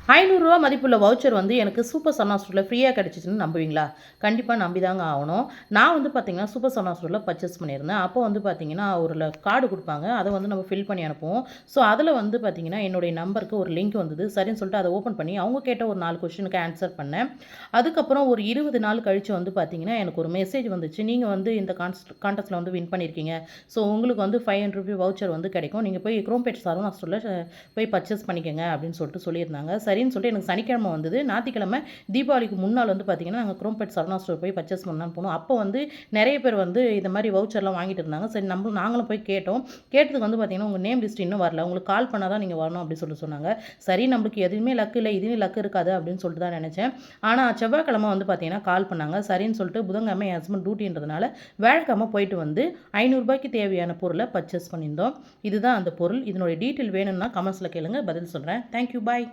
ரூ. 500 மதிப்புள்ள வவுச்சர் வந்து எனக்கு சூப்பர் சன்னா ஸ்டோரில் ஃப்ரீயாக கிடச்சிச்சின்னு நம்புவீங்களா? கண்டிப்பாக நம்பி தாங்க ஆகணும். நான் வந்து பார்த்தீங்கன்னா, சூப்பர் சன்னா ஸ்டோரில் பர்ச்சேஸ் பண்ணியிருந்தேன். அப்போ வந்து பார்த்தீங்கன்னா, ஒரு கார்டு குடுப்பாங்க. அத வந்து நம்ம ஃபில் பண்ணி அனுப்புவோம். ஸோ, அதில வந்து பார்த்தீங்கன்னா, என்னுடைய நம்பருக்கு ஒரு லிங்க் வந்தது. சரின்னு சொல்லிட்டு அத ஓப்பன் பண்ணி, அவங்க கேட்ட ஒரு 4 கொஸ்டினுக்கு ஆன்சர் பண்ணேன். அதுக்கப்புறம் ஒரு 20 நாள் கழிச்சு வந்து பார்த்தீங்கன்னா, எனக்கு ஒரு மெசேஜ் வந்துச்சு. நீங்க வந்து இந்த கான்டெஸ்ட்ல வந்து வின் பண்ணியிருக்கீங்க. ஸோ, உங்களுக்கு வந்து ரூ. 500 வவுச்சர் வந்து கிடைக்கும். நீங்க போய் குரோம்பேட் சரவணா ஸ்டோர்ல போய் பர்ச்சேஸ் பண்ணிக்கங்க அப்படின்னு சொல்லிட்டு சொல்லியிருந்தாங்க. சரின்னு சொல்லிட்டு எனக்கு சனிக்கிழமை வந்தது. ஞாயித்துக்கிழமை தீபாவளிக்கு முன்னாள் வந்து பார்த்தீங்கன்னா, நாங்க குரோம்பேட் சரவணா ஸ்டோர் போய் பர்ச்சேஸ் பண்ணலான்னு போனோம். அப்போ வந்து நெறைய பேர் வந்து இந்த மாரி வவுச்சர்லாம் வாங்கிட்டு இருந்தாங்க. சரி நாங்களும் போய் கேட்டோம். கேட்டதுக்கு வந்து பார்த்தீங்கன்னா, உங்க நேம் லிஸ்ட் இன்னும் வரல. உங்களுக்கு கால் பண்ணா தான் நீங்க வரணும் அப்படின்னு சொல்லிட்டு சொன்னாங்க. சரி நம்மளுக்கு எதுவுமே லக் இல்ல, இதுலயும் லக் இருக்காது அப்படின்னு சொல்லிட்டு தான் நெனச்சேன். ஆனா செவ்வாய்க்கிழமை வந்து பார்த்தீங்கன்னா, கால் பண்ணாங்க. சரின்னு சொல்லிட்டு புதன்கிழமை என் ஹஸ்பண்ட் டியூட்டின்றதுனால வியாழக்கிழமை போயிட்டு வந்து ரூ. 500 தேவையான பொருள பர்ச்சேஸ் பண்ணியிருந்தோம். இதுதான் அந்த பொருள். இதனுடைய டீட்டெயில் வேணும்னா கமெண்ட்ஸ்ல கேளுங்க. பதில் சொல்றேன். Thank you. பாய்.